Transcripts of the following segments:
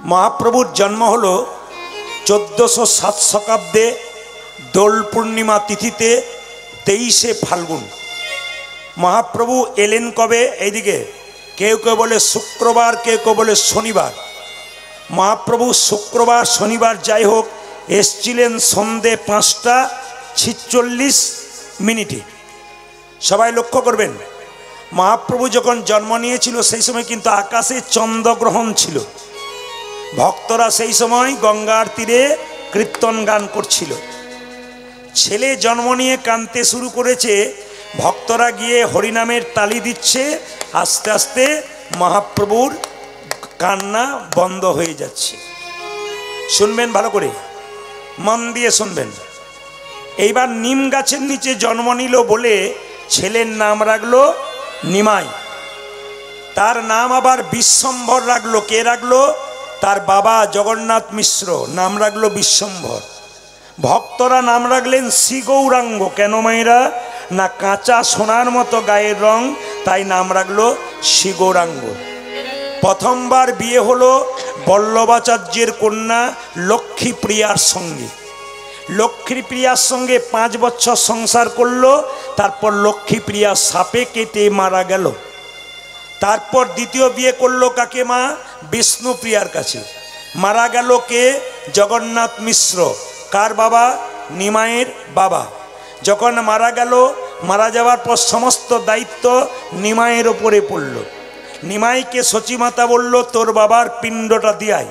महाप्रभुर जन्म हलो 1407 शताब्दे दोल पूर्णिमा तिथिते 23 फाल्गुन। महाप्रभु एलेन कबे एदिके केउ केउ बोले शुक्रवार केउ केउ बोले शनिवार। महाप्रभु शुक्रवार शनिवार जाई होक एसछिलेन सन्धे 5:46 सबाई लक्ष्य करबेन महाप्रभु जखन जन्म नियेछिलो सेई समय किन्तु आकाशे चंद्रग्रहण छिलो। भक्तरा सेई समय गंगार तीरे कीर्तन गान करछिलो। छेले जन्म निये कानते शुरू करेछे, भक्तरा गिये हरिनामेर ताली दिच्छे। आस्ते आस्ते महाप्रभुर कान्ना बंद हये जाच्छे। शुनबेन भालो करे, मन दिये शुनबेन। एइबार नीम गाछेर नीचे जन्म निल बोले छेलेर नाम राखलो निमाई। तार नाम आबार विश्वम्भर राखलो। के राखलो? तार बाबा जगन्नाथ मिश्र नाम राखलो विश्वम्भर। भक्तरा नाम राखलेन श्री गौरांग। केन मायेरा? ना काँचा सोनार मतो गायेर रंग, ताई नाम राखलो श्री गौरांग। प्रथमबार बिये हलो बल्लभाचार्येर कन्या लक्ष्मीप्रियार संगे। लक्ष्मीप्रियार संगे 5 बछर संसार करलो। तारपर लक्ष्मीप्रिया सापे केटे मारा गेल। तारपर द्वितीय बिये करलो काके? मा विष्णुप्रियार काछे। मारा गेल के? जगन्नाथ मिश्र। कार बाबा? निमायेर बाबा। जखन मारा गेल, मारा जावार पर समस्त दायित्व निमायेर उपरे पड़ल। निमाई के सचीमाता बोललो तोर बाबार पिंडटा दियाई।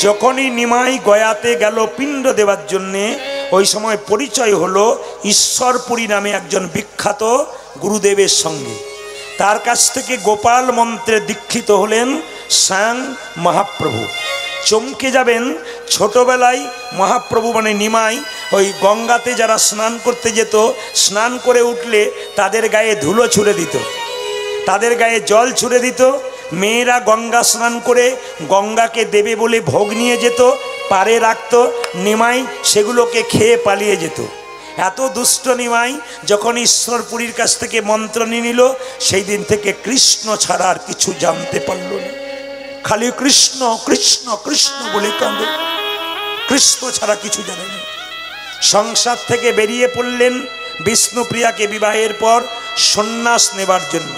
जखनी निमाई गयाते गेल पिंड देवार जन्य, ओई समय परिचय हलो ईश्वरपुरी नामे एकजन विख्यात गुरुदेवेर संगे। तार काछ थेके गोपाल मंत्रे दीक्षित हलेन स्वयं महाप्रभु। चमके जाबेन, छोटोबेलाय महाप्रभु माने निमाई ओई गंगाते जारा स्नान करते जेत, स्नान करे उठले तादेर गाये धुलो छुड़े दित, तादेर गाये जल छुड़े दित। मेয়েরা गंगा स्नान करे गंगाके देवे बोले भोग निये जेत, पारे राखतो। निमाई सेगुलोके खेये पालिये जेत। एत दुष्ट निमाई जखन ईश्वरपुरीर काछ थेके मंत्र निये निल, सेई दिन थेके कृष्ण छाड़ा आर किछु जानते पारल ना। खाली कृष्ण कृष्ण कृष्ण बोले कांदे, कृष्ण छाड़ा किछु जाने ना। संसार थेके बेरिये पड़लेन विष्णुप्रियाके विवाहेर पर सन्यास नेबार जन्य।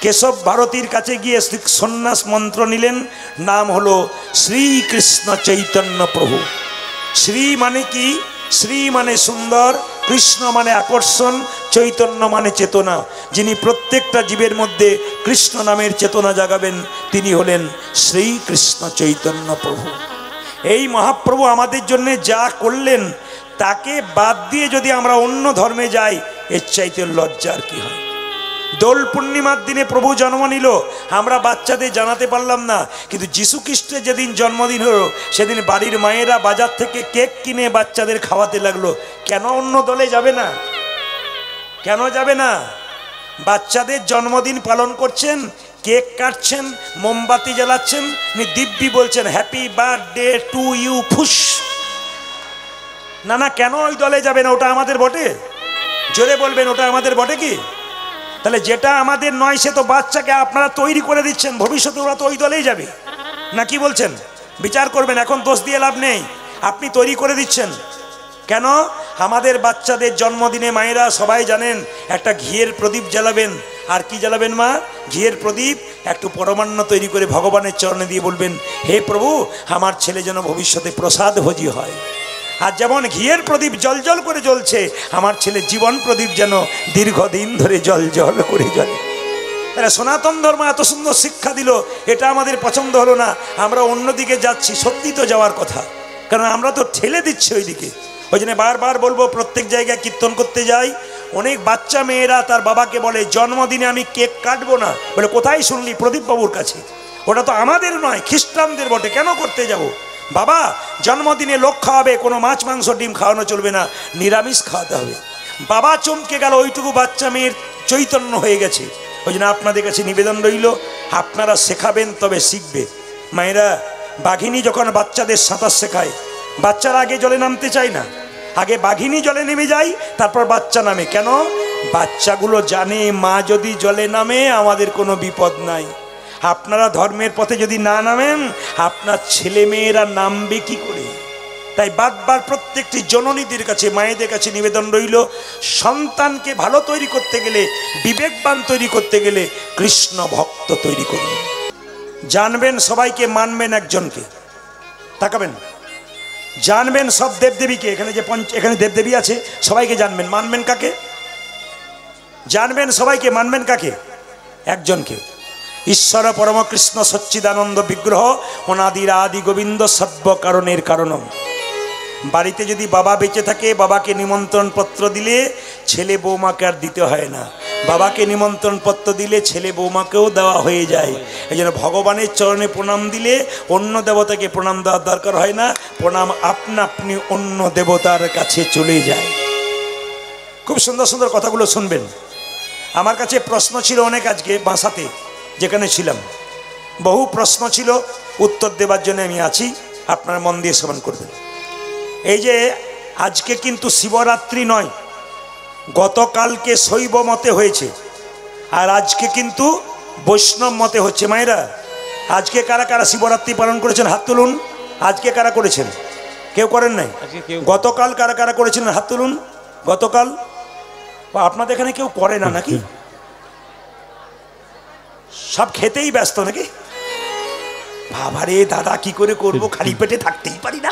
केशव भारतीर काছে গিয়ে सन्यास मंत्र निलेन। नाम हलो श्री कृष्ण चैतन्य प्रभु। श्री माने कि? श्री माने सुंदर, कृष्ण माने आकर्षण, चैतन्य माने चेतना। जिनी प्रत्येकटा जीवेर मध्य कृष्ण नामेर चेतना जागाबेन तिनी हलेन श्री कृष्ण चैतन्य प्रभु। এই মহাপ্রভু আমাদের জন্য যা করলেন তাকে বাদ দিয়ে যদি আমরা অন্য ধর্মে যাই, এর চাইতে লজ্জার কি হয়? দোল পূর্ণিমার দিনে প্রভু জন্ম নিল, আমরা বাচ্চাদের জানাতে পারলাম না। কিন্তু যিশু খ্রিস্টের যেদিন জন্মদিন হলো সেদিন বাড়ির মায়েরা বাজার থেকে কেক কিনে বাচ্চাদের খাওয়াতে লাগলো। কেন অন্য দলে যাবে না? কেন যাবে না? বাচ্চাদের জন্মদিন পালন করছেন, কেক কাটছেন, মোমবাতি জ্বালাচ্ছেন, দিব্যি বলছেন হ্যাপি বার্থডে টু ইউ ফুস। না না, কেন ওই দলে যাবে না? ওটা আমাদের বটে। জোরে বলবেন, ওটা আমাদের বটে কি? তাহলে যেটা আমাদের নয় সে তো বাচ্চাকে আপনারা তৈরি করে দিচ্ছেন, ভবিষ্যতে ওরা তো ওই দলেই যাবে না। কি বলছেন? বিচার করবেন, এখন দোষ দিয়ে লাভ নেই। আপনি তৈরি করে দিচ্ছেন কেন? আমাদের বাচ্চাদের জন্মদিনে মায়েরা সবাই জানেন একটা ঘিয়ের প্রদীপ জ্বালাবেন। আর কি জ্বালাবেন মা? ঘিয়ের প্রদীপ। একটু পরমান্ন তৈরি করে ভগবানের চরণে দিয়ে বলবেন হে প্রভু আমার ছেলে যেন ভবিষ্যতে প্রসাদ ভোজি হয়। আর যেমন ঘিয়ের প্রদীপ জল জল করে জ্বলছে, আমার ছেলে জীবন প্রদীপ যেন দীর্ঘদিন ধরে জল জল করে জ্বলে। তাহলে সনাতন ধর্ম এত সুন্দর শিক্ষা দিল, এটা আমাদের পছন্দ হলো না, আমরা অন্যদিকে যাচ্ছি। সত্যি তো যাওয়ার কথা, কারণ আমরা তো ঠেলে দিচ্ছি ওইদিকে। ওই জন্য বারবার বলবো, প্রত্যেক জায়গায় কীর্তন করতে যাই, অনেক বাচ্চা মেয়েরা তার বাবাকে বলে জন্মদিনে আমি কেক কাটবো না। বলে কোথায় শুনলি? প্রদীপ বাবুর কাছে। ওটা তো আমাদের নয়, খ্রিস্টানদের বটে, কেন করতে যাব? বাবা জন্মদিনে লোক খাওয়াবে, কোনো মাছ মাংস ডিম খাওয়ানো চলবে না, নিরামিষ খাওয়াতে হবে। বাবা চমকে গেল, ওইটুকু বাচ্চা মেয়ের চৈতন্য হয়ে গেছে। ওই জন্য আপনাদের কাছে নিবেদন রইল, আপনারা শেখাবেন তবে শিখবে। মায়েরা বাঘিনী যখন বাচ্চাদের সাঁতার শেখায়, বাচ্চারা আগে জলে নামতে চায় না, আগে বাঘিনী জলে নেমে যায়, তারপর বাচ্চা নামে। কেন? বাচ্চাগুলো জানে মা যদি জলে নামে আমাদের কোনো বিপদ নাই। আপনারা ধর্মের পথে যদি না নামেন আপনার ছেলে মেয়েরা নামবে কি করে? তাই বারবার প্রত্যেকটি জননীদের কাছে, মায়েদের কাছে নিবেদন রইল, সন্তানকে ভালো তৈরি করতে গেলে, বিবেকবান তৈরি করতে গেলে কৃষ্ণ ভক্ত তৈরি করুন। জানবেন সবাইকে, মানবেন একজনকে। তাকাবেন, জানবেন সব দেবদেবীকে। এখানে যে এখানে দেবদেবী আছে সবাইকে জানবেন, মানবেন কাকে? জানবেন সবাইকে, মানবেন কাকে? একজনকে। ঈশ্বর পরম কৃষ্ণ সচ্চিদানন্দ বিগ্রহ অনাদির আদি গোবিন্দ সর্ব কারণের কারণম। বাড়িতে যদি বাবা বেঁচে থাকে, বাবাকে নিমন্ত্রণ পত্র দিলে ছেলে বৌমাকে আর দিতে হয় না। বাবাকে নিমন্ত্রণ পত্র দিলে ছেলে বৌমাকেও দেওয়া হয়ে যায়। এই জন্য ভগবানের চরণে প্রণাম দিলে অন্য দেবতাকে প্রণাম দেওয়ার দরকার হয় না, প্রণাম আপনা আপনি অন্য দেবতার কাছে চলে যায়। খুব সুন্দর সুন্দর কথাগুলো শুনবেন। আমার কাছে প্রশ্ন ছিল অনেক, আজকে বাসাতে যেখানে ছিলাম বহু প্রশ্ন ছিল, উত্তর দেবার জন্য আমি আছি, আপনারা মন দিয়ে শ্রবণ করবেন। এই যে আজকে কিন্তু শিবরাত্রি নয়, গতকালকে শৈব মতে হয়েছে, আর আজকে কিন্তু বৈষ্ণব মতে হচ্ছে। মায়েরা, আজকে কারা কারা শিবরাত্রি পালন করেছেন হাত তুলুন। আজকে কারা করেছেন? কেউ করেন নাই? গতকাল কারা কারা করেছেন হাত তুলুন। গতকাল আপনাদের এখানে কেউ করে না নাকি? সব খেতেই ব্যস্ত নাকি? বাবারে দাদা, কি করে করব, খালি পেটে থাকতেই পারি না,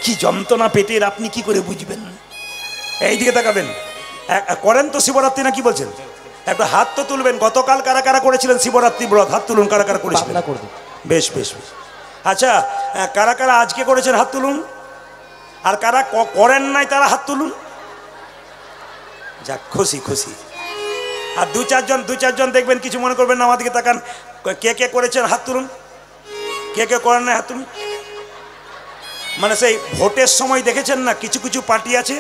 কি যন্ত্রণা পেটের, আপনি কি করে বুঝবেন? এই দিকে তাকাবেন। করেন তো শিবরাত্রি না? কি বলছেন? একটা হাত তো তুলবেন। গতকাল কারা কারা করেছিলেন শিবরাত্রি ব্রত? হাত তুলুন। কারা কারা করেছিলেন? বেশ বেশ বেশ। আচ্ছা, কারা কারা আজকে করেছেন হাত তুলুন। আর কারা করেন নাই তারা হাত তুলুন। যাক, খুশি খুশি। আর দু চারজন দেখবেন, কিছু মনে করবেন না, আমার দিকে তাকান। কে কে করেছেন হাত তুলুন। কে কে করেন নাই হাত তুলুন। মানে সেই ভোটের সময় দেখেছেন না, কিছু কিছু পার্টি আছে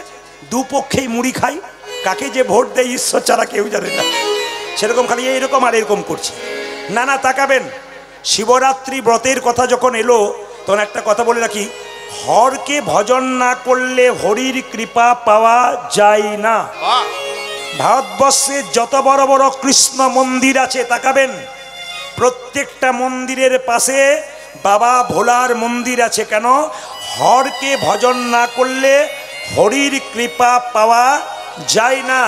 দুপক্ষেই মুড়ি খায়, কাকে যে ভোট দেয় ঈশ্বর ছাড়া কেউ জানে না, সেরকম খালি এইরকম আর এরকম করছে। না না, তাকাবেন। শিবরাত্রি ব্রতের কথা যখন এলো তখন একটা কথা বলে রাখি, হরকে ভজন না করলে হরির কৃপা পাওয়া যায় না। ভারতবর্ষে যত বড় বড় কৃষ্ণ মন্দির আছে তাকাবেন, প্রত্যেকটা মন্দিরের পাশে বাবা ভোলার মন্দির আছে। কেন? হরকে ভজন না করলে হরির কৃপা পাওয়া যায় না।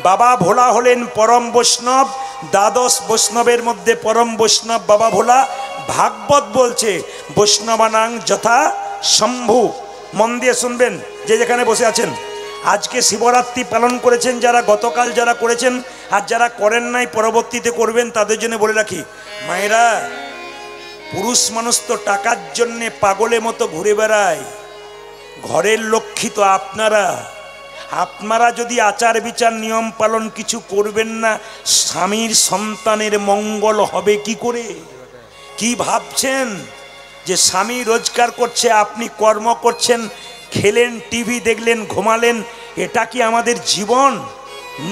বাবা ভোলা হলেন পরম বৈষ্ণব, দ্বাদশ বৈষ্ণবের মধ্যে পরম বৈষ্ণব বাবা ভোলা। ভাগবত বলছে বৈষ্ণবানাং যথা শম্ভু। মন দিয়ে শুনবেন, যে যেখানে বসে আছেন। আজকে শিবরাত্রি পালন করেছেন যারা, গতকাল যারা করেছেন, আর যারা করেন নাই পরবর্তীতে করবেন, তাদের জন্য বলে রাখি, মায়েরা, পুরুষ মানুষ তো টাকার জন্যে পাগলের মতো ঘুরে বেড়ায়, ঘরের লক্ষ্মী তো আপনারা। আপনারা যদি আচার বিচার নিয়ম পালন কিছু করবেন না, স্বামীর সন্তানের মঙ্গল হবে কি করে? কি ভাবছেন যে স্বামী রোজগার করছে, আপনি কর্ম করছেন, খেলেন, টিভি দেখলেন, ঘুমালেন, এটা কি আমাদের জীবন?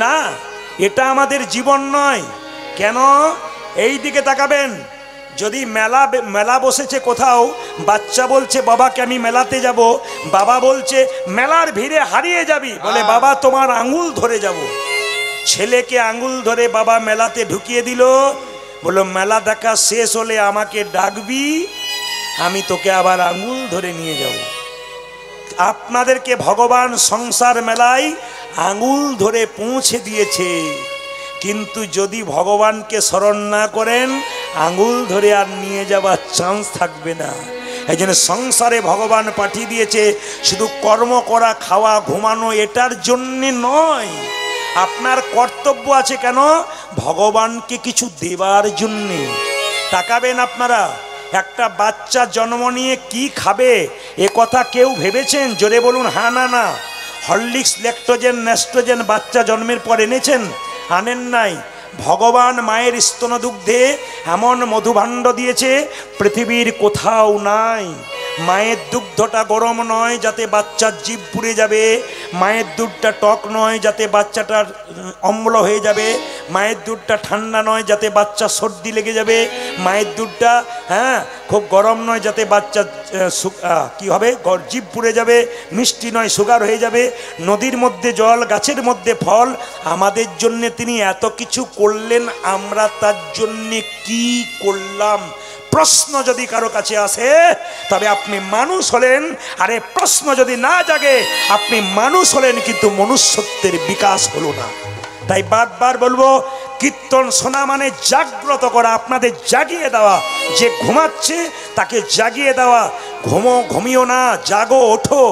না, এটা আমাদের জীবন নয়। কেন? এই দিকে তাকাবেন। যদি মেলা বসেছে কোথাও, বাচ্চা বলছে বাবাকে আমি মেলাতে যাব, বাবা বলছে মেলার ভিড়ে হারিয়ে যাবি, বলে বাবা তোমার আঙুল ধরে যাব। ছেলেকে আঙুল ধরে বাবা মেলাতে ঢুকিয়ে দিল, বলল মেলা দেখা শেষ হলে আমাকে ডাকবি, আমি তোকে আবার আঙুল ধরে নিয়ে যাব। আপনাদেরকে ভগবান সংসার মেলায় আঙুল ধরে পৌঁছে দিয়েছে, কিন্তু যদি ভগবানকে স্মরণ না করেন আঙুল ধরে আর নিয়ে যাবার চান্স থাকবে না। এই জন্য সংসারে ভগবান পাঠিয়ে দিয়েছে শুধু কর্ম করা, খাওয়া, ঘুমানো, এটার জন্যে নয়। আপনার কর্তব্য আছে কেন? ভগবানকে কিছু দেবার জন্যে। তাকাবেন আপনারা, একটা বাচ্চা জন্ম নিয়ে কি খাবে এ কথা কেউ ভেবেছেন? জোরে বলুন হ্যাঁ না না। হরলিক্স, ল্যাকটোজেন, নেস্ট্রোজেন বাচ্চা জন্মের পর এনেছেন? আনেন নাই। ভগবান মায়ের স্তনদুগ্ধে এমন মধুভাণ্ড দিয়েছে পৃথিবীর কোথাও নাই। মায়ের দুগ্ধটা গরম নয় যাতে বাচ্চার জিভ পুড়ে যাবে, মায়ের দুধটা টক নয় যাতে বাচ্চাটার অম্ল হয়ে যাবে, মায়ের দুধটা ঠান্ডা নয় যাতে বাচ্চা সর্দি লেগে যাবে, মায়ের দুধটা খুব গরম নয় যাতে বাচ্চা কি হবে জিভ পুড়ে যাবে, মিষ্টি নয় সুগার হয়ে যাবে। নদীর মধ্যে জল, গাছের মধ্যে ফল, আমাদের জন্য তিনি এত কিছু করলেন, আমরা তার জন্যে কি করলাম? প্রশ্ন যদি কারো কাছে আসে তবে আপনি মানুষ হলেন, আরে প্রশ্ন যদি না জাগে আপনি মানুষ হলেন কিন্তু মনুষ্যত্বের বিকাশ হলো না। তাই বারবার বলবো, কীর্তন শোনা মানে জাগ্রত করা, আপনাদের জাগিয়ে দেওয়া। যে ঘুমাচ্ছে তাকে জাগিয়ে দেওয়া, ঘুমিও না, জাগো, ওঠো,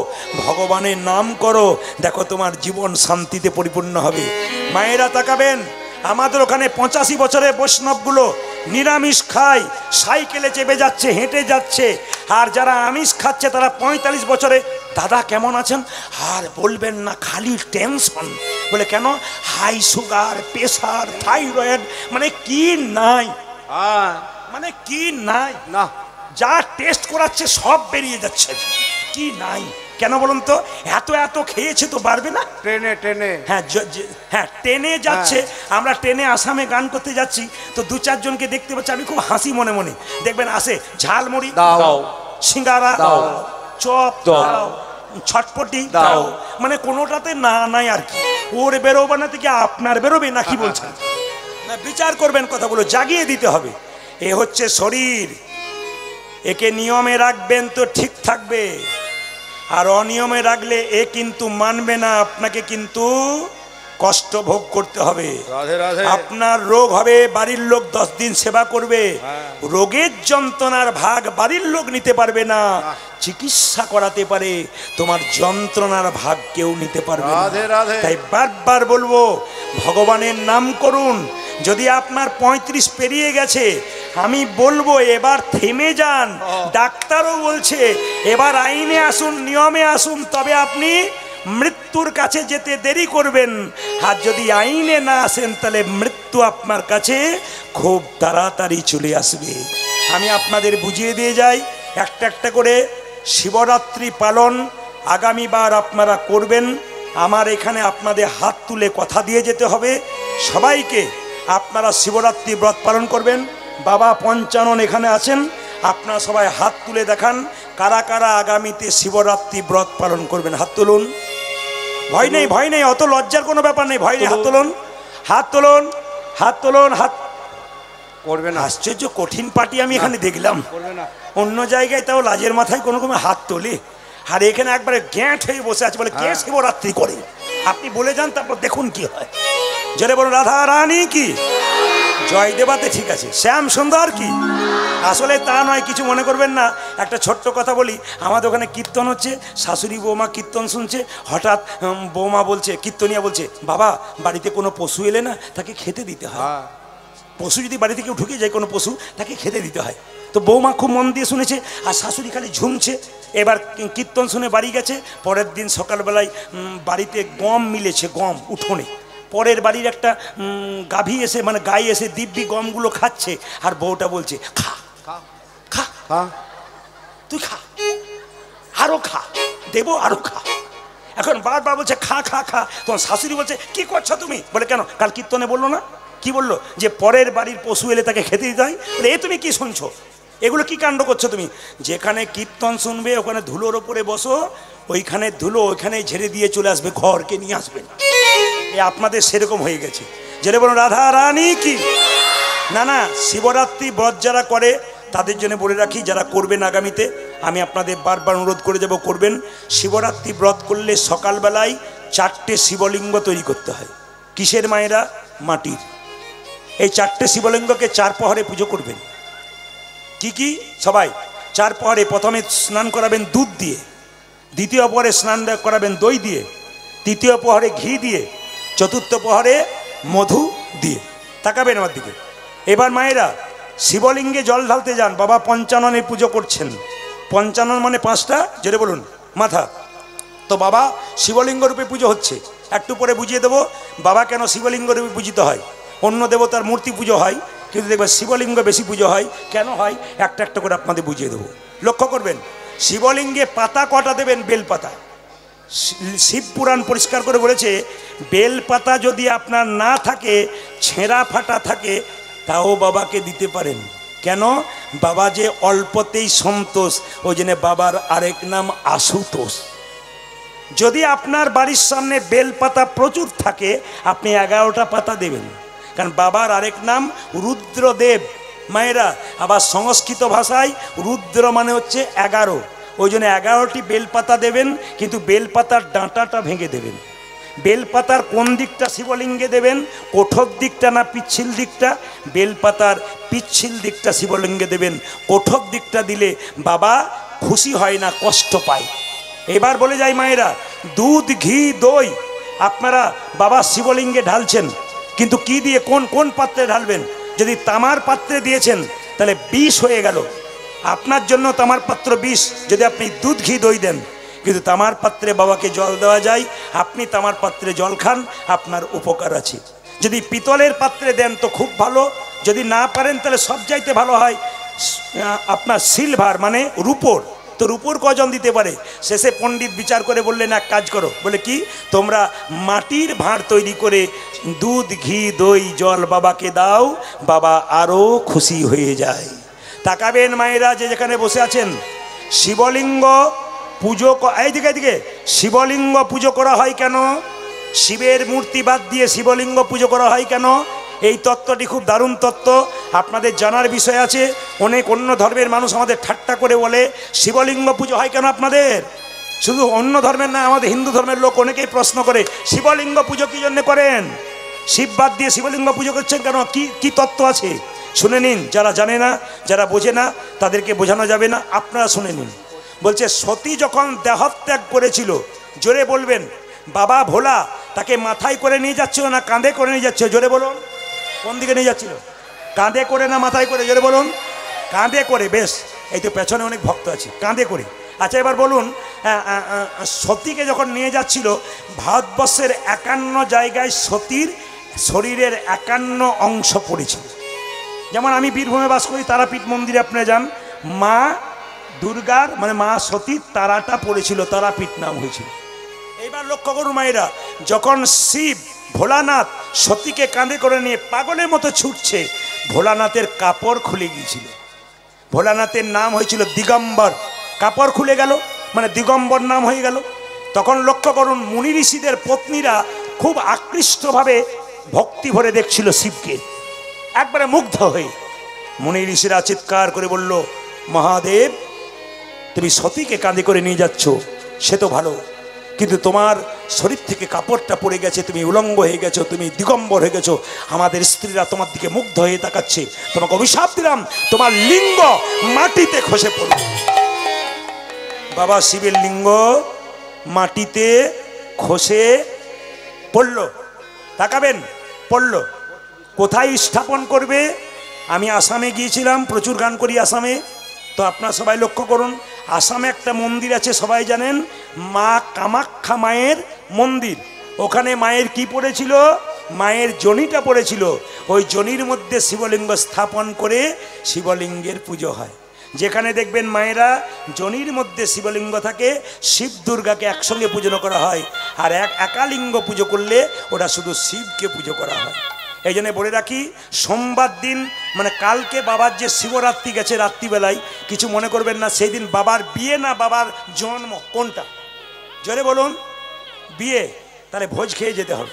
ভগবানের নাম করো, দেখো তোমার জীবন শান্তিতে পরিপূর্ণ হবে। মায়েরা তাকাবেন, আমাদের ওখানে 85 বছরের বৈষ্ণবগুলো নিরামিষ খায়, সাইকেলে চেপে যাচ্ছে, হেঁটে যাচ্ছে, আর যারা আমিষ খাচ্ছে তারা 45 বছরে, দাদা কেমন আছেন? আর বলবেন না, খালি টেনশন। বলে কেন? হাই সুগার, প্রেশার, থাইরয়েড, মানে কি নাই, মানে কি নাই না, যা টেস্ট করাচ্ছে সব বেরিয়ে যাচ্ছে, কি নাই। কেন বলুন তো? এত এত খেয়েছে তো বাড়বে না? ট্রেনে ট্রেনে হ্যাঁ ট্রেনে যাচ্ছে। আমরা ট্রেনে আসামে গান করতে যাচ্ছি, তো 2-4 জনকে দেখতে পাচ্ছি, আমি খুব হাসি মনে মনে। দেখবেন আসে ঝালমুড়ি দাও, সিঙ্গারা দাও, চপ দাও, ছটপটি দাও, মানে কোনোটাতে না নাই আর কি। ওর বেরোবে না থেকে আপনার বেরোবে না, কি বলছেন? বিচার করবেন, কথাগুলো জাগিয়ে দিতে হবে। এ হচ্ছে শরীর, একে নিয়মে রাখবেন তো ঠিক থাকবে, আর অনিয়মে রাখলে এ কিন্তু মানবে না, আপনাকে কিন্তু কষ্ট ভোগ করতে হবে। আপনার রোগ হবে, বাড়ির লোক 10 দিন সেবা করবে, রোগের যন্ত্রণার ভাগ বাড়ির লোক নিতে পারবে না। চিকিৎসা করাতে পারে, তোমার যন্ত্রণার ভাগ কেউ নিতে পারবে না। তাই বারবার বলবো, ভগবানের নাম করুন। যদি আপনার 35 পেরিয়ে গেছে, আমি বলবো এবার থেমে যান। ডাক্তারও বলছে এবার আইনে আসুন, নিয়মে আসুন, তবে আপনি মৃত্যুর কাছে যেতে দেরি করবেন। আর যদি আইনে না আসেন তাহলে মৃত্যু আপনার কাছে খুব তাড়াতাড়ি চলে আসবে। আমি আপনাদের বুঝিয়ে দিয়ে যাই, একটা একটা করে শিবরাত্রি পালন আগামীবার আপনারা করবেন। আমার এখানে আপনাদের হাত তুলে কথা দিয়ে যেতে হবে সবাইকে। আপনারা শিবরাত্রি ব্রত পালন করবেন। বাবা পঞ্চানন এখানে আছেন, আপনারা সবাই হাত তুলে দেখান কারা কারা আগামীতে শিবরাত্রি ব্রত পালন করবেন। হাত তুলুন, ভয় নেই, ভয় নেই, অত লজ্জার কোনো ব্যাপার নেই, ভয় নেই। হাত তুলুন, হাত তুলুন, হাত তুলুন, হাত করবেন। আশ্চর্য কঠিন পার্টি আমি এখানে দেখলাম, অন্য জায়গায় তাও লাজের মাথায় কোনো কোনো হাত তোলে, আর এখানে একবারে গ্যাঁট হয়ে বসে আছে, বলে কে শিবরাত্রি করে? আপনি বলে যান, তারপর দেখুন কি হয়। জোরে বলুন রাধা রানী কি জয়। দেবাতে ঠিক আছে, শ্যাম সুন্দর কি। আসলে তা নয়, কিছু মনে করবেন না। একটা ছোট্ট কথা বলি, আমাদের ওখানে কীর্তন হচ্ছে, শাশুড়ি বৌমা কীর্তন শুনছে, হঠাৎ বৌমা বলছে, কীর্তনিয়া বলছে, বাবা বাড়িতে কোনো পশু এলে না তাকে খেতে দিতে হয়। পশু যদি বাড়ি থেকে ঢুকে যায়, কোনো পশু, তাকে খেতে দিতে হয়। তো বৌমা খুব মন দিয়ে শুনেছে, আর শাশুড়ি খালি ঝুমছে। এবার কীর্তন শুনে বাড়ি গেছে, পরের দিন সকালবেলায় বাড়িতে গম মিলেছে, গম উঠোনে। পরের বাড়ির একটা গাভী এসে, মানে গাই এসে দিব্যি গমগুলো খাচ্ছে, আর বউটা বলছে, খা খা খা, তুই খা, আরো খা, দেবো আরো খা। এখন বারবার বলছে খা খা খা। তোমার শাশুড়ি বলছে, কি করছো তুমি? বলে কেন? কাল কীর্তনে বললো না? কি বললো? যে পরের বাড়ির পশু এলে তাকে খেতে দিতে হয়। বলে এ তুমি কি শুনছো? এগুলো কি কাণ্ড করছো তুমি? যেখানে কীর্তন শুনবে ওখানে ধুলোর ওপরে বসো, ওইখানে ধুলো ওইখানে ঝেড়ে দিয়ে চলে আসবে, ঘরকে নিয়ে আসবে। এ আপনাদের সেরকম হয়ে গেছে। যেটা বলুন রাধা রানী কি। না না, শিবরাত্রি ব্রত যারা করে তাদের জন্য বলে রাখি, যারা করবেন আগামীতে, আমি আপনাদের বারবার অনুরোধ করে যাব, করবেন। শিবরাত্রি ব্রত করলে সকালবেলায় 4টে শিবলিঙ্গ তৈরি করতে হয়। কিসের মায়েরা? মাটির। এই 4টে শিবলিঙ্গকে 4 প্রহরে পুজো করবেন। কি কি? সবাই 4 প্রহরে প্রথমে স্নান করাবেন দুধ দিয়ে, দ্বিতীয় প্রহরে স্নান করাবেন দই দিয়ে, তৃতীয় প্রহরে ঘি দিয়ে, চতুর্থ প্রহরে মধু দিয়ে। তাকাবেন আমার দিকে। এবার মায়েরা শিবলিঙ্গে জল ঢালতে যান। বাবা পঞ্চাননে পুজো করছেন। পঞ্চানন মানে 5টা, যেটা বলুন মাথা। তো বাবা শিবলিঙ্গ রূপে পুজো হচ্ছে। একটু পরে বুঝিয়ে দেবো বাবা কেন শিবলিঙ্গ রূপে পূজিত হয়। অন্য দেবতার মূর্তি পুজো হয়, কিন্তু দেখবেন শিবলিঙ্গ বেশি পুজো হয়। কেন হয় একটা একটা করে আপনাদের বুঝিয়ে দেবো। লক্ষ্য করবেন, শিবলিঙ্গে পাতা কটা দেবেন? বেলপাতা। শিব পুরাণ পরিষ্কার করে বলেছে বেলপাতা যদি আপনার না থাকে, ছেঁড়া ফাটা থাকে, তাও বাবাকে দিতে পারেন। কেন? বাবা যে অল্পতেই সন্তোষ, ওই জন্য বাবার আরেক নাম আশুতোষ। যদি আপনার বাড়ির সামনে বেলপাতা প্রচুর থাকে, আপনি 11টা পাতা দেবেন, কারণ বাবার আরেক নাম রুদ্রদেব। মায়েরা, আবার সংস্কৃত ভাষায় রুদ্র মানে হচ্ছে 11, ওই জন্য 11টি বেলপাতা দেবেন, কিন্তু বেলপাতার ডাঁটাটা ভেঙে দেবেন। বেলপাতার কোন দিকটা শিবলিঙ্গে দেবেন? কঠোর দিকটা না পিচ্ছিল দিকটা? বেলপাতার পিচ্ছিল দিকটা শিবলিঙ্গে দেবেন। কঠোর দিকটা দিলে বাবা খুশি হয় না, কষ্ট পায়। এবার বলে যাই মায়েরা, দুধ, ঘি, দই আপনারা বাবা শিবলিঙ্গে ঢালছেন, কিন্তু কি দিয়ে, কোন কোন পাত্রে ঢালবেন? যদি তামার পাত্রে দিয়েছেন তাহলে বিষ হয়ে গেল, আপনার জন্য তামার পাত্র বিষ। যদি আপনি দুধ, ঘি, দই দেন, কিন্তু তামার পাত্রে বাবাকে জল দেওয়া যায়, আপনি তামার পাত্রে জল খান, আপনার উপকার আছে। যদি পিতলের পাত্রে দেন তো খুব ভালো, যদি না পারেন তাহলে সব চাইতে ভালো হয় আপনার সিলভার মানে রূপোর। তো রূপোর কজন দিতে পারে? শেষে পণ্ডিত বিচার করে বললেন এক কাজ করো, বলে কি, তোমরা মাটির ভাঁড় তৈরি করে দুধ, ঘি, দই, জল বাবাকে দাও, বাবা আরও খুশি হয়ে যায়। তাকাবেন মায়েরা, যে যেখানে বসে আছেন, শিবলিঙ্গ পুজো, এইদিকে শিবলিঙ্গ পুজো করা হয় কেন? শিবের মূর্তি বাদ দিয়ে শিবলিঙ্গ পুজো করা হয় কেন? এই তত্ত্বটি খুব দারুণ তত্ত্ব, আপনাদের জানার বিষয় আছে। অনেক অন্য ধর্মের মানুষ আমাদের ঠাট্টা করে বলে শিবলিঙ্গ পুজো হয় কেন আপনাদের? শুধু অন্য ধর্মের না, আমাদের হিন্দু ধর্মের লোক অনেকেই প্রশ্ন করে শিবলিঙ্গ পুজো কী জন্য করেন? শিব বাদ দিয়ে শিবলিঙ্গ পুজো করছেন কেন? কি তত্ত্ব আছে শুনে নিন। যারা জানে না, যারা বোঝে না, তাদেরকে বোঝানো যাবে না, আপনারা শুনে নিন। বলছে সতী যখন দেহত্যাগ করেছিল, জোরে বলবেন, বাবা ভোলা তাকে মাথায় করে নিয়ে যাচ্ছিল না কাঁধে করে নিয়ে যাচ্ছিল? জোরে বলুন, কোন দিকে নিয়ে যাচ্ছিল? কাঁধে করে না মাথায় করে? জোরে বলুন, কাঁধে করে। বেশ, এই তো পেছনে অনেক ভক্ত আছে, কাঁধে করে। আচ্ছা এবার বলুন, সতীকে যখন নিয়ে যাচ্ছিল, ভারতবর্ষের 51 জায়গায় সতীর শরীরের 51 অংশ পড়েছিল। যেমন আমি বীরভূমে বাস করি, তারাপীঠ মন্দিরে আপনারা যান, মা দুর্গার মানে মা সতীর তারাটা পড়েছিল, তারাপীঠ নাম হয়েছিল। এইবার লক্ষ্য করুন মায়েরা, যখন শিব ভোলানাথ সতীকে কাঁধে করে নিয়ে পাগলের মতো ছুটছে, ভোলানাথের কাপড় খুলে গিয়েছিল। ভোলানাথের নাম হয়েছিল দিগম্বর। কাপড় খুলে গেল মানে দিগম্বর নাম হয়ে গেল। তখন লক্ষ্য করুন, মুনি ঋষিদের পত্নীরা খুব আকৃষ্টভাবে ভক্তি ভরে দেখছিল শিবকে, একবারে মুগ্ধ হয়ে। মুনি ঋষিরা চিৎকার করে বলল, মহাদেব তুমি সতীকে কাঁধে করে নিয়ে যাচ্ছ, সে তো ভালো, কিন্তু তোমার শরীর থেকে কাপড়টা পড়ে গেছে, তুমি উলঙ্গ হয়ে গেছো, তুমি দিগম্বর হয়ে গেছো, আমাদের স্ত্রীরা তোমার দিকে মুগ্ধ হয়ে তাকাচ্ছে, তোমাকে অভিশাপ দিলাম, তোমার লিঙ্গ মাটিতে খসে পড়বে। বাবা শিবের লিঙ্গ মাটিতে খসে পড়ল। তাকাবেন, পড়ল। কোথায় স্থাপন করবে? আমি আসামে গিয়েছিলাম, প্রচুর গান করি আসামে, তো আপনারা সবাই লক্ষ্য করুন, আসামে একটা মন্দির আছে, সবাই জানেন, মা কামাখ্যা মায়ের মন্দির। ওখানে মায়ের কি পড়েছিল? মায়ের জনিটা পড়েছিল। ওই জনির মধ্যে শিবলিঙ্গ স্থাপন করে শিবলিঙ্গের পুজো হয়। যেখানে দেখবেন মায়েরা জনির মধ্যে শিবলিঙ্গ থাকে, শিব দুর্গাকে একসঙ্গে পুজো করা হয়। আর একালিঙ্গ পুজো করলে ওটা শুধু শিবকে পুজো করা হয়। এই জন্য বলে রাখি, সোমবার দিন মানে কালকে বাবার যে শিবরাত্রি গেছে, রাত্রিবেলায় কিছু মনে করবেন না, সেই দিন বাবার বিয়ে না বাবার জন্ম? কোনটা? জোরে বলুন, বিয়ে। তাহলে ভোজ খেয়ে যেতে হবে।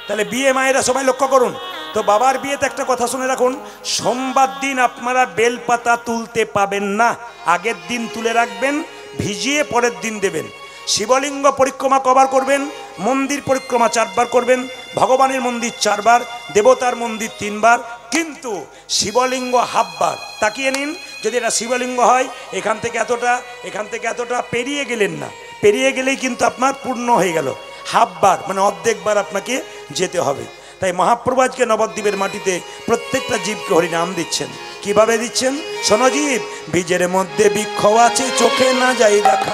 তাহলে বিয়ে মায়েরা সবাই লক্ষ্য করুন। তো বাবার বিয়েতে একটা কথা শুনে রাখুন, সোমবার দিন আপনারা বেলপাতা তুলতে পাবেন না, আগের দিন তুলে রাখবেন, ভিজিয়ে পরের দিন দেবেন। শিবলিঙ্গ পরিক্রমা কবার করবেন? মন্দির পরিক্রমা 4 বার করবেন, ভগবানের মন্দির 4 বার, দেবতার মন্দির 3 বার, কিন্তু শিবলিঙ্গ হাফ বার। তাকিয়ে নিন, যদি এটা শিবলিঙ্গ হয়, এখান থেকে এতটা, এখান থেকে এতটা, পেরিয়ে গেলেন না, পেরিয়ে গেলেই কিন্তু আপনার পূর্ণ হয়ে গেল। হাফ বার মানে অর্ধেকবার আপনাকে যেতে হবে। তাই মহাপ্রভু আজকে নবদ্বীপের মাটিতে প্রত্যেকটা জীবকে হরিনাম দিচ্ছেন। কিভাবে দিচ্ছেন? শোনো জীব, বীজের মধ্যে বৃক্ষ আছে, চোখে না যাই দেখা।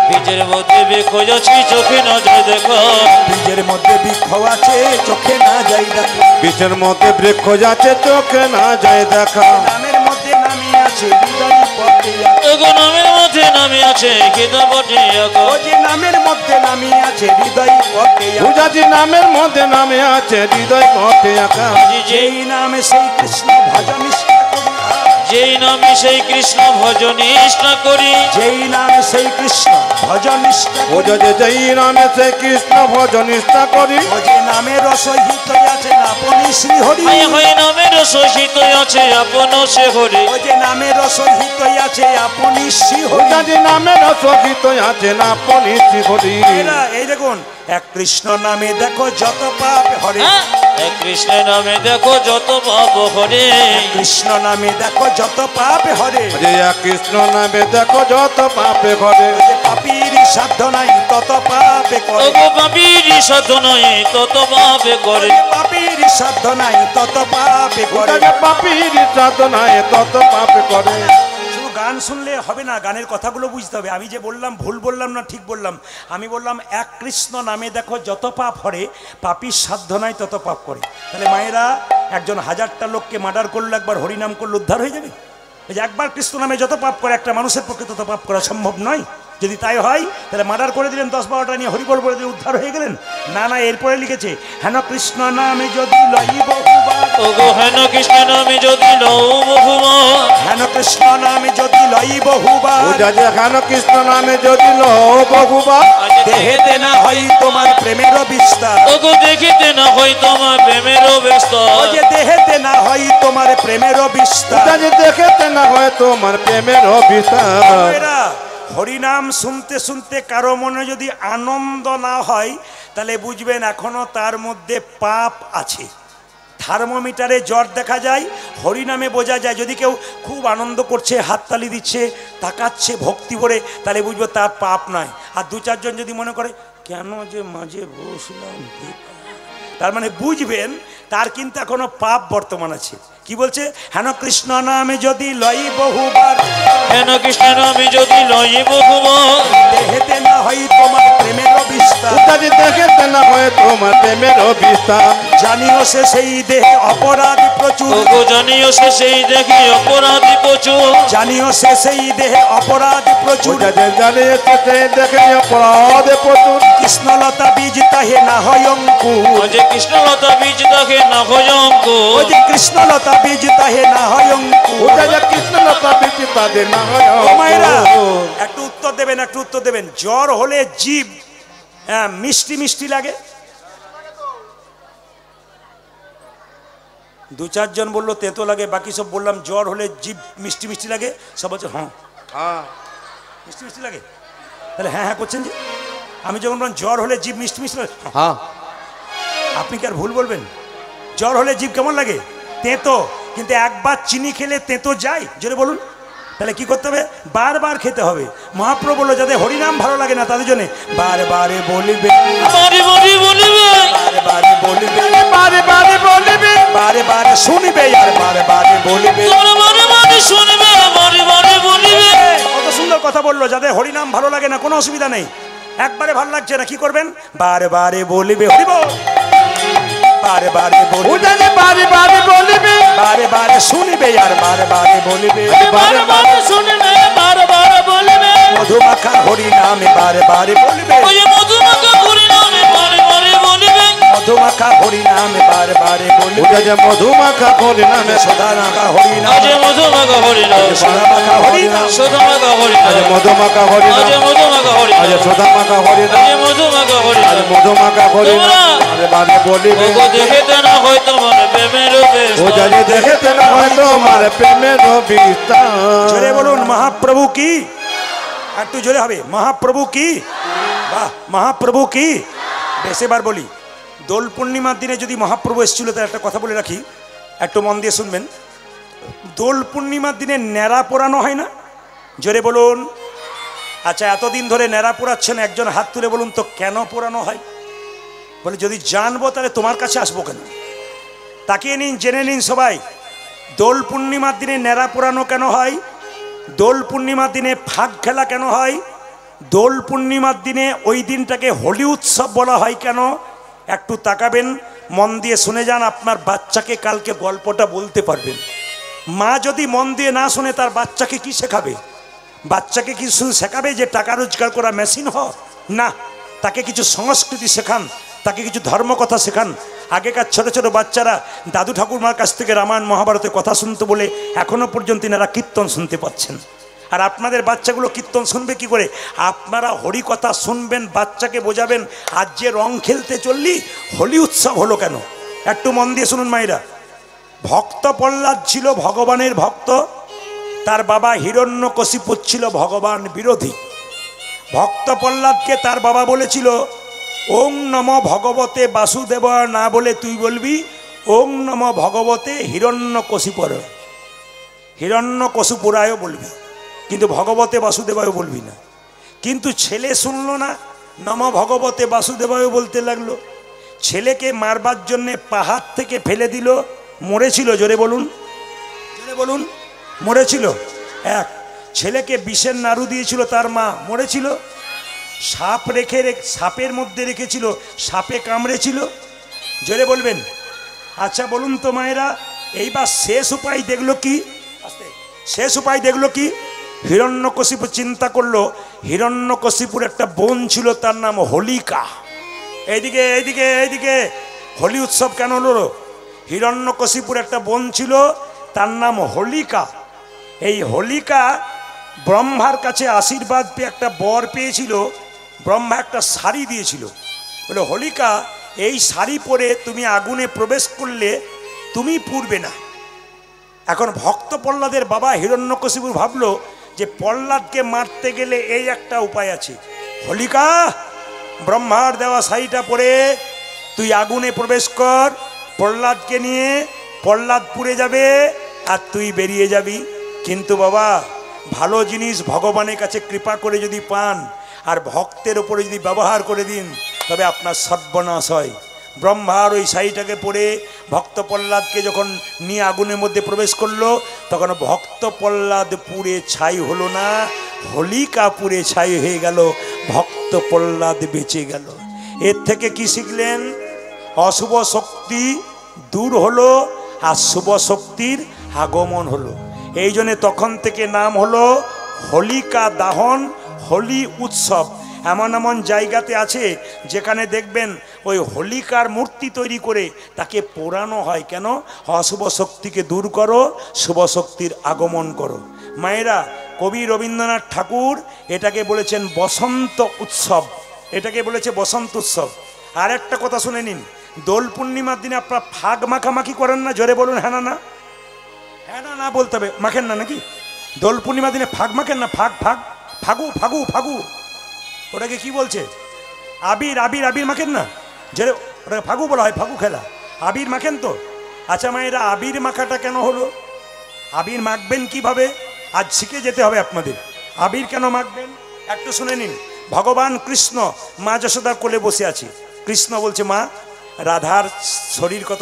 বীজের মধ্যে বৃক্ষ আছে, চোখে না যাই দেখা। বীজের মধ্যে বৃক্ষ আছে, চোখে না যাই দেখা। বীজের মধ্যে বৃক্ষ আছে, চোখে না যাই দেখা। নামের মধ্যে নামি আছে, হৃদয় পথে নামের মধ্যে না নামে আছে হৃদয় বটে আঁকা ও যে নামের মধ্যে নামি আছে হৃদয় পথে আঁকা। পূজাজি নামের মধ্যে নামে আছে হৃদয় পথে আঁকা যেই নামে সেই কৃষ্ণ ভজন নিষ্ঠা করি যেই নামে সেই কৃষ্ণ ভজন নিষ্ঠা করি যেই নামে সেই কৃষ্ণ ভজন নিষ্ঠা করি। পূজাজি যেই নামে সে কৃষ্ণ ভজন নিষ্ঠা করি ও যে নামের সহিত আছে আপনি শ্রী হরি হায় হায় নামের সহিত আছে আপন সে হরি ও যে নামের সহিত আছে আপনি শ্রী হরি। পূজাজি নামের সহিত আছে না আপনি শ্রী হরি এরা এই দেখুন এক কৃষ্ণ নামে দেখো যত পাপ হরে এক কৃষ্ণের নামে দেখো যত পাপ হরে কৃষ্ণ নামে দেখো যত পাপ হরে যে এক কৃষ্ণ নামে দেখো যত পাপে ঘরে ও যে পাপীর সাধ্য নাই তত পাপে করে ওগো পাপীর সাধনায় তত পাপে করে পাপীর সাধ্য নাই তত পাপে করে। পূজাজি পাপীর সাধনায় তত পাপে করে শুধু গান শুনলে হবে না, গানের কথাগুলো বুঝতে হবে। আমি যে বললাম ভুল বললাম না ঠিক বললাম? আমি বললাম এক কৃষ্ণ নামে দেখো যত পাপ হরে পাপীর সাধ্য নাই তত পাপ করে। তাহলে মায়েরা একজন 1000টা লোককে মার্ডার করলো, একবার হরিনাম করলে উদ্ধার হয়ে যাবে? এই যে একবার কৃষ্ণ নামে যত পাপ করে একটা মানুষের পক্ষে তত পাপ করা সম্ভব নয়। যদি তাই হয় তাহলে মার্ডার করে দিলেন 10-12টা নিয়ে হরিবল বলে দিয়ে উদ্ধার হয়ে গেলেন? না না, এরপরে লিখেছে হেন কৃষ্ণ নামে যদি লই বহুবার ওগো হেন কৃষ্ণ নামে যদি লও বহুবার হেন কৃষ্ণ নামে যদি লই বহুবার পূজাজি হেন কৃষ্ণ নামে যদি লো বহুবার দেহেতে না হয় তোমার প্রেমের বিস্তার ওগো দেখিতে না হয় তোমার প্রেমের ব্যস্ত ও যে দেহেতে না হয় তোমার প্রেমের বিস্তার। পূজাজি দেখেতে না হয় তোমার প্রেমের অভিশাপ এরা হরিনাম শুনতে শুনতে কারো মনে যদি আনন্দ না হয় তাহলে বুঝবেন এখনো তার মধ্যে পাপ আছে। থার্মোমিটারে জ্বর দেখা যায়, হরিনামে বোঝা যায়। যদি কেউ খুব আনন্দ করছে, হাততালি দিচ্ছে, তাকাচ্ছে ভক্তি ভরে, তাহলে বুঝবো তার পাপ নয়। আর 2-4 জন যদি মনে করে কেন যে মাঝে বসলাম, তার মানে বুঝবেন তার কিন্তু এখনো পাপ বর্তমান আছে। কি বলছে? হেন কৃষ্ণ নামে যদি লই বহুবার হেন কৃষ্ণ নামে যদি লই বহুবার দেহেতে না হয় তোমার প্রেমের বিস্তার পূজাজি দেখেতে না হয় তোমার প্রেমের অভিশাপ জানিও সে সেই দেহে অপরাধী প্রচুর ওগো জানিও সে সেই দেখি অপরাধী প্রচুর জানিও সে সেই দেহে অপরাধী প্রচুর পূজাজি জানিয়েছে সে দেখে অপরাধে প্রচুর কৃষ্ণলতা বীজ তাহে না হয় অঙ্কুর যে কৃষ্ণলতা বীজ দেখে না হয় অঙ্কুর ওই যে কৃষ্ণলতা বীজ তাহে না হয় অঙ্কুর পূজাজি কৃষ্ণলতা বিচি তাদের না হয় ও মায়েরা অঙ্কুর। একটু উত্তর দেবেন, একটু উত্তর দেবেন। জ্বর হলে জীব মিষ্টি মিষ্টি লাগে? 2-4 জন বললো তেতো লাগে, বাকি সব বললাম জ্বর হলে জীব মিষ্টি মিষ্টি লাগে। সব বলছে হ্যাঁ হ্যাঁ মিষ্টি মিষ্টি লাগে। তাহলে হ্যাঁ হ্যাঁ করছেন যে? আমি যখন বললাম জ্বর হলে জীব মিষ্টি মিষ্টি লাগে, হ্যাঁ আপনি কি আর ভুল বলবেন? জ্বর হলে জীব কেমন লাগে? তেতো। কিন্তু একবার চিনি খেলে তেতো যায়? জোরে বলুন। তাহলে কি করতে হবে? বারবার খেতে হবে। মহাপ্রভু বললো যাদের হরিনাম ভালো লাগে না তাদের জন্য বারে বারে বলিবে, বারে বারে বলিবে বারে বারে বলিবে, বারে বারে বলিবে বারে বারে শুনিবে, আর বারে বারে বলিবে। তোর বারে বারে শুনবে বারে বারে বলিবে কত সুন্দর কথা বললো। যাদের হরিনাম ভালো লাগে না কোনো অসুবিধা নেই, একবারে ভালো লাগছে না কি করবেন? বারে বারে বলিবে হরিব, বারে বারে বলিবে, পূজাজি বারে বারে বলিবে বারে বারে শুনিবে, আর বারে বারে বলিবে। বারে বারে শুনবে বারে বারে বলিবে মধুমাখা হরিনামে বারে বারে বলিবে, ওই মধুমাখা হরিনামে বারে বারে বলিবে মধুমাখা হরিনামে বারে বারে বলিবে। পূজাজি মধুমাখা করে নামে সদানাখা হরিনাম, আজ মধুমাখা হরিনাম সদামাখা হরিনাম, সুধামাখা হরিনাম আজ মধুমাখা হরি আজ মধুমাখা আজ হরিনাম সুধামাখা হরি আজ মধুমাখা আজ হরিনাম মধুমাখা হরি বারে বারে বলিবে ওগো দেখিতে না হয় তোমার প্রেমের পূজাজি দেখেতে না হয় তোমার প্রেমের বিস্তার জোরে বলুন মহাপ্রভু কি? একটু জোরে হবে, মহাপ্রভু কি? বাহ, মহাপ্রভু কি? বেশিবার বলি, দোল পূর্ণিমার দিনে যদি মহাপ্রভু এসেছিল তার একটা কথা বলে রাখি, একটু মন দিয়ে শুনবেন। দোল পূর্ণিমার দিনে ন্যাড়া পোড়ানো হয় না? জোরে বলুন। আচ্ছা, এতদিন ধরে ন্যাড়া পোড়াচ্ছেন, একজন হাত তুলে বলুন তো কেন পোড়ানো হয়? বলে যদি জানবো তাহলে তোমার কাছে আসবো কেন? তাকিয়ে নিন, জেনে নিন সবাই। দোল পূর্ণিমার দিনে ন্যাড়া পোড়ানো কেন হয়? দোল পূর্ণিমার দিনে ফাগ খেলা কেন হয়? দোল পূর্ণিমার দিনে ওই দিনটাকে হোলি উৎসব বলা হয় কেন? একটু তাকাবেন, মন দিয়ে শুনে যান, আপনার বাচ্চাকে কালকে গল্পটা বলতে পারবেন। মা যদি মন দিয়ে না শুনে তার বাচ্চাকে কি শেখাবে? বাচ্চাকে কি শুধু শেখাবে যে টাকা রোজগার করা মেশিন হ? না, তাকে কিছু সংস্কৃতি শেখান, তাকে কিছু ধর্মকথা শেখান। আগেকার ছোট ছোট বাচ্চারা দাদু ঠাকুরমার কাছ থেকে রামায়ণ মহাভারতের কথা শুনতে বলে এখনো পর্যন্ত এনারা কীর্তন শুনতে পাচ্ছেন। আর আপনাদের বাচ্চাগুলো কীর্তন শুনবে কি করে? আপনারা হরি কথা শুনবেন, বাচ্চাকে বোঝাবেন আজ যে রং খেলতে চললি, হোলি উৎসব হলো কেন? একটু মন দিয়ে শুনুন মায়েরা। ভক্ত প্রহ্লাদ ছিল ভগবানের ভক্ত, তার বাবা হিরণ্যকশিপু ছিল ভগবান বিরোধী। ভক্ত প্রহ্লাদকে তার বাবা বলেছিল ওং নম ভগবতে বাসুদেব, না বলে তুই বলবি ওং নম ভগবতে হিরণ্যকশিপুর, হিরণ্যকশিপুরায় বলবি, কিন্তু ভগবতে বাসুদেবায় বলবি না। কিন্তু ছেলে শুনল না, নম ভগবতে বাসুদেবায় বলতে লাগলো। ছেলেকে মারবার জন্যে পাহাড় থেকে ফেলে দিল, মরেছিল। জোরে বলুন, জোরে বলুন, মরেছিল। এক ছেলেকে বিষের নাড়ু দিয়েছিল তার মা, মরেছিল। সাপ রেখে সাপের মধ্যে রেখেছিল, সাপে কামড়েছিল। জোরে বলবেন। আচ্ছা বলুন তো মায়েরা, এইবার শেষ উপায় দেখলো কি? শেষ উপায় দেখলো কি? হিরণ্যকশিপু চিন্তা করলো, হিরণ্যকশিপুর একটা বোন ছিল, তার নাম হোলিকা। এইদিকে এইদিকে এইদিকে, হোলি উৎসব কেন হলো? হিরণ্যকশিপুর একটা বোন ছিল, তার নাম হোলিকা। এই হোলিকা ব্রহ্মার কাছে আশীর্বাদ পেয়ে একটা বর পেয়েছিল। ব্রহ্মা একটা শাড়ি দিয়েছিল, বলে হোলিকা এই শাড়ি পরে তুমি আগুনে প্রবেশ করলে তুমি পুড়বে না। এখন ভক্ত প্রহ্লাদের বাবা হিরণ্যকশিপু ভাবলো যে প্রহ্লাদকে মারতে গেলে এই একটা উপায় আছে, হোলিকা ব্রহ্মার দেওয়া শাড়িটা পরে তুই আগুনে প্রবেশ কর, প্রহ্লাদকে নিয়ে, প্রহ্লাদ পুড়ে যাবে আর তুই বেরিয়ে যাবি। কিন্তু বাবা, ভালো জিনিস ভগবানের কাছে কৃপা করে যদি পান আর ভক্তের ওপরে যদি ব্যবহার করে দিন, তবে আপনার সর্বনাশ হয়। ব্রহ্মার ওই শাড়িটাকে পরে ভক্ত প্রহ্লাদকে যখন নিয়ে আগুনের মধ্যে প্রবেশ করলো, তখন ভক্ত প্রহ্লাদ পুড়ে ছাই হলো না, হোলিকা পুড়ে ছাই হয়ে গেল, ভক্ত প্রহ্লাদ বেঁচে গেল। এর থেকে কি শিখলেন? অশুভ শক্তি দূর হলো আর শুভ শক্তির আগমন হলো। এই জন্য তখন থেকে নাম হলো হোলিকা দাহন, হোলি উৎসব। এমন এমন জায়গাতে আছে যেখানে দেখবেন ওই হোলিকার মূর্তি তৈরি করে তাকে পোড়ানো হয়। কেন? অশুভ শক্তিকে দূর করো, শুভ শক্তির আগমন করো। মায়েরা, কবি রবীন্দ্রনাথ ঠাকুর এটাকে বলেছেন বসন্ত উৎসব, এটাকে বলেছে বসন্ত উৎসব। আর একটা কথা শুনে নিন, দোল পূর্ণিমার দিনে আপনারা ফাগ মাখামাখি করেন না? জোরে বলুন হ্যাঁ না না, হ্যাঁ না না বলতে হবে। মাখেন না নাকি? দোল পূর্ণিমার দিনে ফাগ মাখেন না? ফাগ ফাগ ফাগু ফাগু ফাগু, ওটাকে কি বলছে? আবির আবির আবির মাখেন না? যে ওটাকে ফাগু বলা হয়, ফাগু খেলা। আবির মাখেন তো? আচ্ছা মায়েরা, আবির মাখাটা কেন হলো? আবির মাখবেন কিভাবে? আজ শিখে যেতে হবে আপনাদের। আবির কেন মাখবেন একটু শুনে নিন। ভগবান কৃষ্ণ মা যশোদার কোলে বসে আছে। কৃষ্ণ বলছে, মা, রাধার শরীর কত,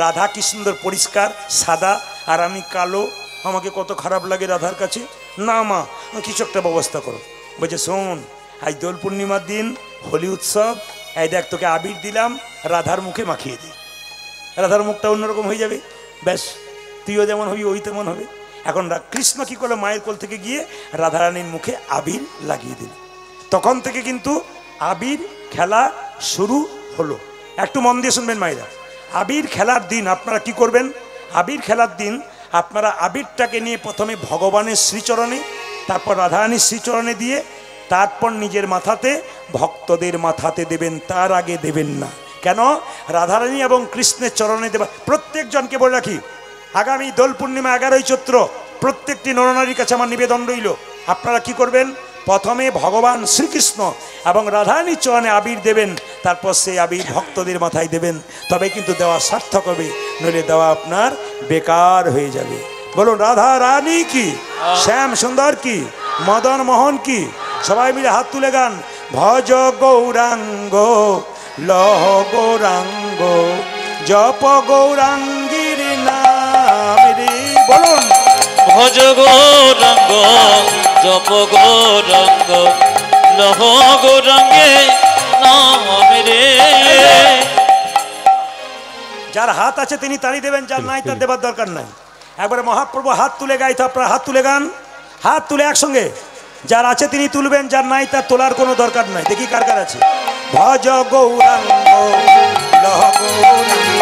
রাধা কি সুন্দর পরিষ্কার সাদা, আর আমি কালো, আমাকে কত খারাপ লাগে রাধার কাছে। না মা, কিছু একটা ব্যবস্থা করো। বলছে, শোন, আজ দোল পূর্ণিমার দিন, হোলি উৎসব, এই দেখ তোকে আবির দিলাম, রাধার মুখে মাখিয়ে দিই, রাধার মুখটা অন্যরকম হয়ে যাবে, ব্যাস তুইও যেমন হবি ওই তেমন হবে। এখন কৃষ্ণ কি করলো? মায়ের কোল থেকে গিয়ে রাধারানীর মুখে আবির লাগিয়ে দিল। তখন থেকে কিন্তু আবির খেলা শুরু হলো। একটু মন দিয়ে শুনবেন মায়েরা। আবির খেলার দিন আপনারা কি করবেন? আবির খেলার দিন আপনারা আবিরটাকে নিয়ে প্রথমে ভগবানের শ্রীচরণে, তারপর রাধারানীর শ্রীচরণে দিয়ে, তারপর নিজের মাথাতে, ভক্তদের মাথাতে দেবেন, তার আগে দেবেন না। কেন? রাধারানী এবং কৃষ্ণের চরণে দেবা। প্রত্যেকজনকে বলে রাখি, আগামী দোল পূর্ণিমা 11ই চৈত্র প্রত্যেকটি নরনারীর কাছে আমার নিবেদন রইল, আপনারা কি করবেন? প্রথমে ভগবান শ্রীকৃষ্ণ এবং রাধারানীর চরণে আবির দেবেন, তারপর সেই আবির ভক্তদের মাথায় দেবেন, তবে কিন্তু দেওয়া সার্থক হবে, নইলে দেওয়া আপনার বেকার হয়ে যাবে। বলুন রাধা রানী কি, শ্যাম সুন্দর কি, মদন মোহন কি। সবাই মিলে হাত তুলে গান, ভজ গৌরাঙ্গ লহ গৌরাঙ্গ জপ গৌরাঙ্গীর নাম রে। বলুন ভজ গৌরাঙ্গ জপ গৌরাঙ্গ লহ গৌরাঙ্গে নাম রে। যার হাত আছে তিনি তাড়ি দেবেন, যার নাই তার দেবার দরকার নাই। একবারে মহাপ্রভু হাত তুলে গাইতে, আপনারা হাত তুলে গান, হাত তুলে একসঙ্গে, যার আছে তিনি তুলবেন, যার নাই তার তোলার কোনো দরকার নাই। দেখি কার কার আছে। ভজ গৌরাঙ্গ লহ গৌরাঙ্গ